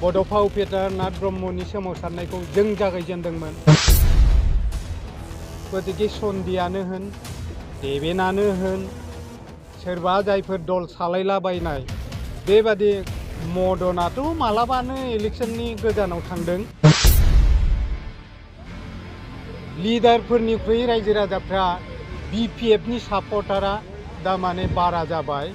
बड'फा उपेन्द्र नाथ ब्रह्मनि सोमावसारनायखौ जों जागायजेनदोंमोन। गतिके सन्दियानो होन देबेनानो होन सोरबा जायफोर दल सालायलाबायनाय बेबादि मदनाथ' मालाबानो इलेक्सननि गोजानाव थांदों। लिडारफोरनिख्रुइ रायजो राजाफ्रा BPFनि सापर्टारा दा माने बारा जाबाय।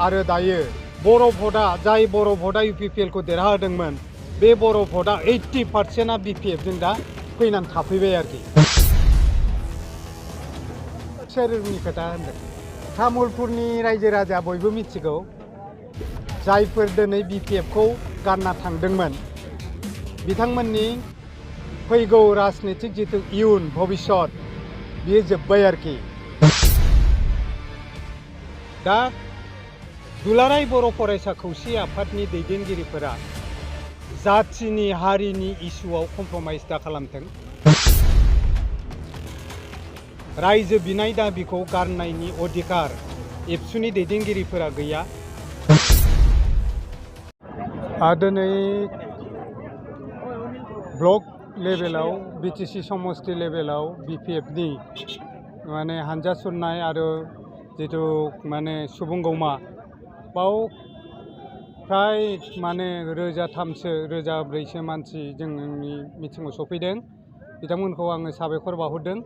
आरो दायो बर' भटआ जाय बर' भटआ UPPLखौ देरहाहोदोंमोन बे बर' भटआ 80%आ BPFजों दा फैनानै थाफैबाय आरोखि। सोरनि खोथा होनदों तामुलपुरनि रायजो राजा बयबो मिथिगौ जायफोर दिनै BPFखौ गारना थांदोंमोन बिथांमोननि फैगौ राजनितिक जिथु इयुन भबिष्यत बियो जोब्बाय आरोखि। दा दुलाराय बर' फरायसा खौसे आफादनि दैदेनगिरिफोरा जाथिनि हारिनि इस्युआव कमप्रमाइज दा खालामथों। रायजो बिनाय दाबिखौ गारनायनि अधिकार एबसुनि दैदेनगिरिफोरा गैया। दिनै ब्लक लेभेलाव BTC समष्टि लेभेलाव BPFनि माने हानजा सुरनाय आरो जिथु माने सुबुंगौमा बाव फ्राय माने 1,300-1,400 मानसि जोंनि मिथिङाव सफैदों। बिथांमोनखौ आङो साबायखर बावहरदों।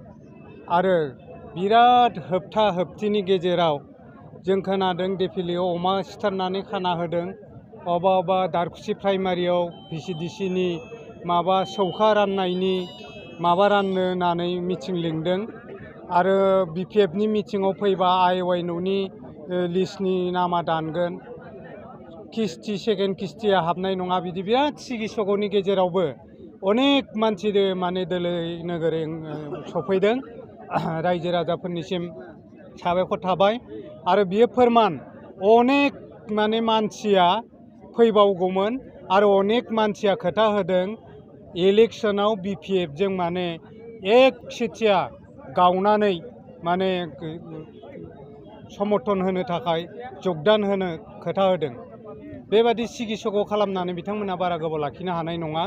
आरो बिराद होबथा होबथिनि गेजेराव जों खोनादों देफिलियाव अमा सिथारनानै खाना होदों। अबा दारखुसि प्राइमारियाव VCDCनि माबा सौखा राननायनि माबा राननो होननानै मिथिं लिंदों। आरो BPFनि मिथिङाव फैबा IONनि लिस्टनि नामा दानगोन। किस्ति सेकेन्ड किस्तिया हाबनाय नङा बिदि बिराद सिगिसग'नि गेजेरावबो अनेक मानसि माने दोलै नोगोरै सफैदों। रायजो राजाफोरनिसिम साबायखर थाबाय। आरो बियो फोरमान अनेक माने मानसिया फैबावगौमोन आरो अनेक मानसिया खोथा होदों इलेक्सनाव BPFजों माने एकसेथिया गावनानै माने समर्थन होनो थाखाय जगदान होनो खोथा होदों। बेबादि सिगिसग' खालामनानै बिथांमोना बारा गोबाव लाखिनो हानाय नङा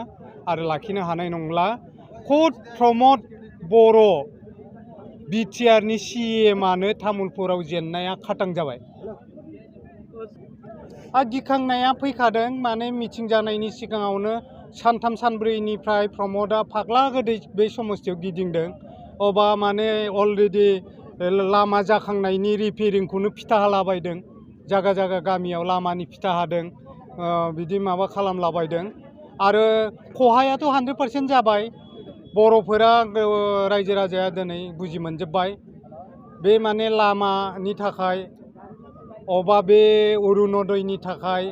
आरो लाखिनो हानाय नंला। खद प्रमद बर' BTRनि CMआनो तामुलपुराव जेननाया खाटां जाबाय। गिखांनाया फैखादों माने मिथिं जानायनि सिगाङावनो सानथाम सानब्रैनिफ्राय प्रमदआ फाग्ला गोदै बे समस्थियाव गिदिंदों। अबा माने अलरेडि लामा जाखांनायनि रिपेरिंखौनो फिथा हालाबायदों। जागा जागा गामियाव लामानि फिथा हादों। बिदि माबा खालामलाबायदों। आरो खहायाथ' 100% जाबाय। बर'फोरा रायजो राजाया दिनै बुजि मोनजोब्बाय। बे माने लामानि थाखाय अबा बे अरुनदयनि थाखाय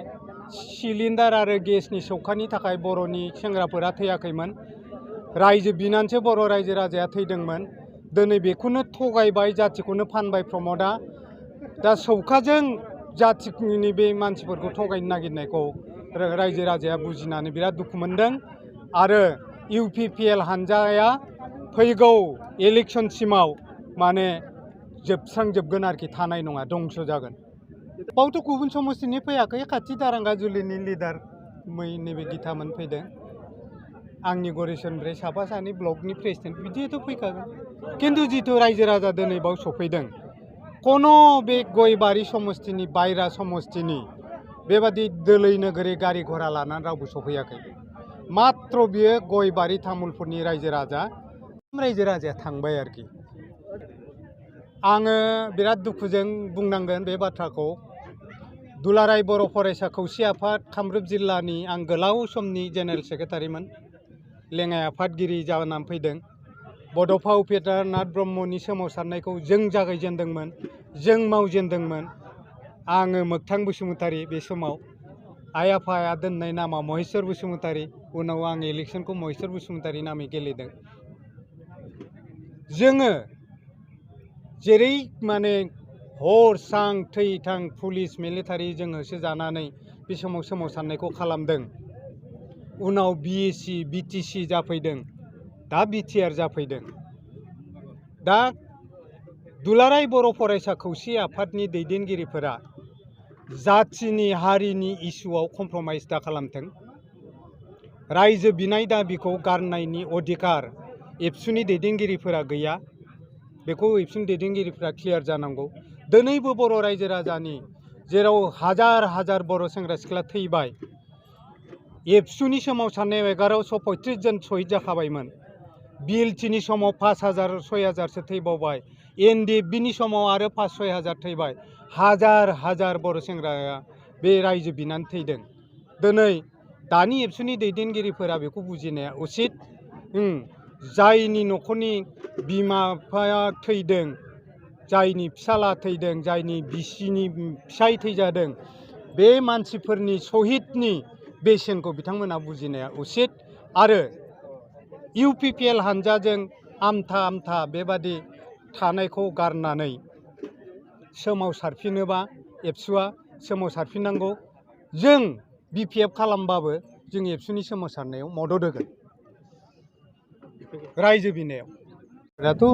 सिलिन्डार आरो गेसनि सौखानि थाखाय बर'नि सेंग्राफोरा थैयाखैमोन। रायजो बिनानैसो बर' रायजो राजाया थैदोंमोन। दिनै बेखौनो थगायबाय जाथिखौनो फानबाय प्रमदआ। दा सौखाजों जाथिनि बे मानसिफोरखौ थगायनो नागिरनायखौ रायजो राजाया बुजिनानै बिराद दुखु मोनदों। आरो UPPL हानजाया फैगौ इलेक्सनसिमाव माने जोबस्रांजोबगोन आरोखि थानाय नङा दंस' जागोन। बावथ' गुबुन समस्थिनि फैयाखै खाथि दारांगा जुलिनि लिडार नैबे गितामोन फैदों। आंनि गरेस्वरनिफ्राय साफा सानै ब्लकनि प्रेसिडेन्ट बिदिथ' फैखागोन। खिन्थु जिथु रायजो राजा दिनै बाव सफैदों कोनो बे गयबारि समस्थिनि बायरा समस्थिनि बेबादि दोलै नोगोरै गारि घरा लानानै रावबो सफैयाखै। मात्र बियो गयबारि तामुलपुरनि रायजो राजाया थांबाय आरोखि। आङो बिराद दुखुजों बुंनांगोन बे बाथ्राखौ। दुलाराय बर' फरायसा खौसे आफाद कामरुप जिल्लानि आं गोलाव समनि जेनेरेल सेक्रेटारिमोन। लेङाइ आफादगिरि जानानै फैदों। बड'फा उपेन्द्र नाथ ब्रह्मनि सोमावसारनायखौ जों जागायजेनदोंमोन। जों मावजेनदोंमोन। आङो मोगथां बसुमतारी बे समाव आइ आफाया दोननाय नामा महेस्वर बसुमतारी। उनाव आं इलेक्सनखौ महेस्वर बसुमतारी नामै गेलेदों। जोङो जेरै माने हर सान थै थां पुलिस मिलिटारि जों होसोजानानै बे समाव सोमावसारनायखौ खालामदों। उनाव BSC BTC जाफैदों। दा BTR जाफैदों। दा दुलाराय बर' फरायसा खौसे आफादनि दैदेनगिरिफोरा जाथिनि हारिनि इस्युआव कमप्रमाइज दा खालामथों। रायजो बिनाय दाबिखौ गारनायनि अधिकार एबसुनि दैदेनगिरिफोरा गैया। बेखौ एबसुनि दैदेनगिरिफोरा क्लियार जानांगौ। दिनैबो बर' रायजो राजानि जेराव हाजार हाजार बर' सेंग्रा सिख्ला थैबाय। एबसुनि सोमावसारनायाव 1135 जन शहीद जाखाबायमोन। बिएलटिनि समाव 5000 6000सो थैबावबाय। एनडिएफबिनि समाव आरो 5-6 हाजार थैबाय। हाजार हाजार बर' सेंग्राया बे रायजो बिनानै थैदों। दिनै दानि एबसुनि दैदेनगिरिफोरा बेखौ बुजिनाया उचित। जायनि न'खरनि बिमा बिफाया थैदों, जायनि फिसाला थैदों, जायनि बिसिनि फिसाय थैजादों, बे मानसिफोरनि शहीदनि बेसेनखौ बिथांमोना बुजिनाया उचित। आरो इउपिपिएल हानजाजों आमथा आमथा बेबादि थानायखौ गारनानै सोमावसारफिनोबा एबसुआ सोमावसारफिननांगौ। जों बिपिएफ खालामबाबो जों एबसुनि सोमावसारनायाव मदद होगोन। रायजो बिनायाव दाथ'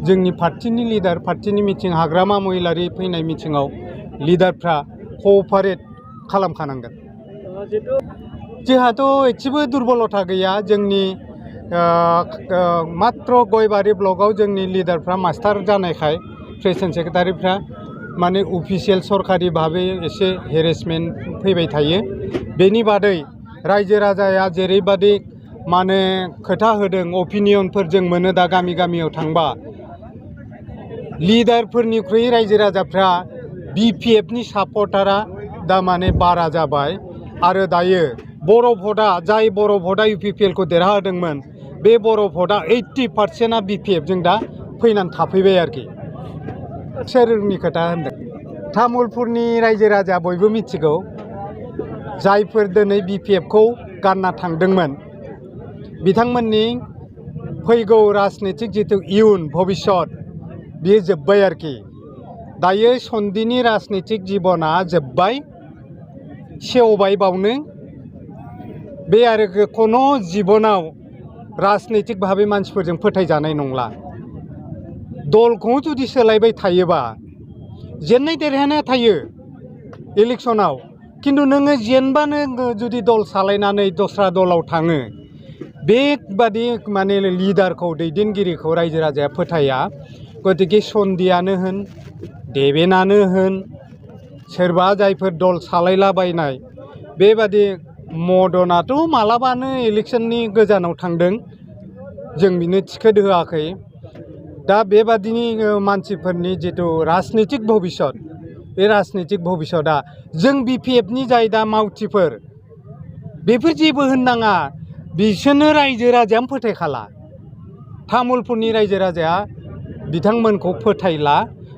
जोंनि पार्टिनि लिडार, पार्टिनि मिटिं, हाग्रामा महिलारि फैनाय मिटिङाव लिडारफ्रा कअपारेट खालामखानांगोन। जोंहाथ' एसेबो दुरबलथा गैया। जोंनि मात्र गयबारि ब्लकआव जोंनि लिडारफ्रा मास्टार जानायखाय प्रेसिडेन्ट सेक्रेटारिफ्रा माने अफिसियेल सरकारि भाबै एसे हेरेसमेन्ट फैबाय थायो। बेनि बादै रायजो राजाया जेरैबादि माने खोथा होदों, अपिनियनफोर जों मोनो दा गामि गामियाव थांबा। लिडारफोरनिख्रुइ रायजो राजाफ्रा बिपिएफनि सापर्टारा दा माने बारा जाबाय। आरो दायो बर' भटआ, जाय बर' भटआ इउपिपिएलखौ देरहाहोदोंमोन, बे बर' भटआ 80%आ बिपिएफजों दा फैनानै थाफैबाय आरोखि। सोरनि खोथा होनदों? तामुलपुरनि रायजो राजा बयबो मिथिगौ। जायफोर दिनै बिपिएफखौ गारना थांदोंमोन, बिथांमोननि फैगौ राजनितिक जिथु इयुन भबिष्यत बेयो जोब्बाय आरोखि। दायो सन्दिनि राजनितिक जिबना जोब्बाय, सेवबाय बावनो। बे आरो खुनु जिबनाव राजनितिक भाबै मानसिफोरजों फोथायजानाय नंला। दलखौ जुदि सोलायबाय थायोबा जेननाय देरहानाया थायो इलेक्सनाव, खिन्थु नोङो जेनबानो जुदि दल सालायनानै दस्रा दलाव थाङो, बेबादि माने लिडारखौ, दैदेनगिरिखौ रायजो राजाया फोथाया। गतिके सन्दियानो होन, देबेनानो होन, सोरबा जायफोर दल सालायलाबायनाय, बेबादि मदनाथ' मालाबानो इलेक्सननि गोजानाव थांदों, जों बिनो टिकेट होआखै। दा बेबादिनि मानसिफोरनि जिथु राजनितिक भबिष्यत, बे राजनितिक भबिष्यतआ जों बिपिएफनि जाय दा मावथिफोर, बेफोर जेबो होननाङा। बिसोरनो रायजो राजायानो फोथायखाला। तामुलपुरनि रायजो राजाया बिथांमोनखौ फोथायला।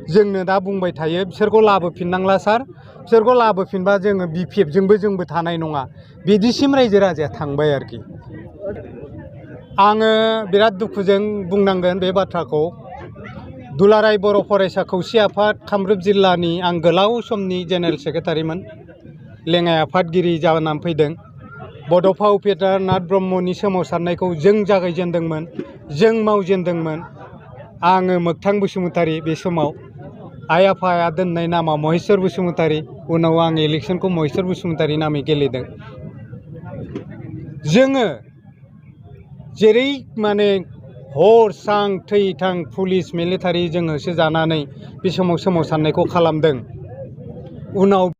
जोंनो दा बुंबाय थायो बिसोरखौ लाबोफिननांला सार, बिसोरखौ लाबोफिनबा जोङो बिपिएफजोंबो जोंबो थानाय नङा। बिदिसिम रायजो राजाया थांबाय आरोखि। आङो बिराद दुखुजों बुंनांगोन बे बाथ्राखौ। दुलाराय बर' फरायसा खौसे आफाद कामरुप जिल्लानि आं गोलाव समनि जेनेरेल सेक्रेटारिमोन, लेङाइ आफादगिरि जानानै फैदों। बड'फा उपेन्द्रनाथ ब्रह्मनि सोमावसारनायखौ जों जागायजेनदोंमोन, जों मावजेनदोंमोन। आङो मोगथां बसुमतारी, बे समाव आइ आफाया दोननाय नामा महेस्वर बसुमतारी। उनाव आं इलेक्सनखौ महेस्वर बसुमतारी नामै गेलेदों। जोङो जेरै माने हर सान थै थां पुलिस मिलिटारि जोङो होसोजानानै बे समाव सोमावसारनायखौ खालामदों। उनाव